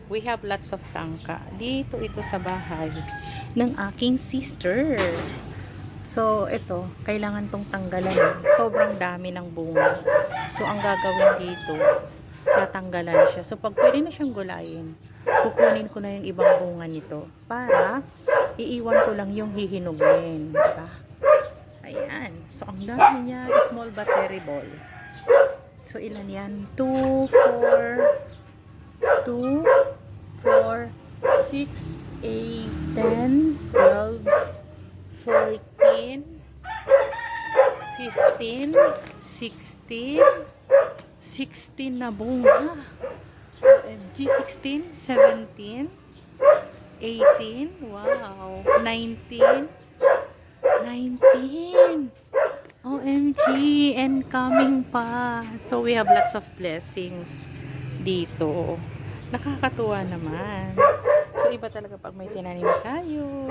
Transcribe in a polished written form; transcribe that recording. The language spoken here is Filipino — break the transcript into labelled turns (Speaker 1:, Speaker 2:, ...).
Speaker 1: We have lots of tangka. Dito ito sa bahay ng aking sister. So, ito, kailangan tong tanggalan. Sobrang dami ng bunga. So, ang gagawin dito, tatanggalan siya. So, pag pwede na siyang gulayin, kukunin ko na yung ibang bunga nito para iiwan ko lang yung hihinugin. Diba? Ayan. So, ang dami niya, small battery ball. So, ilan yan? 2, 4, 6, 8, 10, 12, 14, 15, 16, 16 na bunga. OMG, 16, 17, 18, wow, 19, 19. OMG, and coming pa. So, we have lots of blessings dito. Nakakatuwa naman. So, iba talaga pag may tinanim tayo.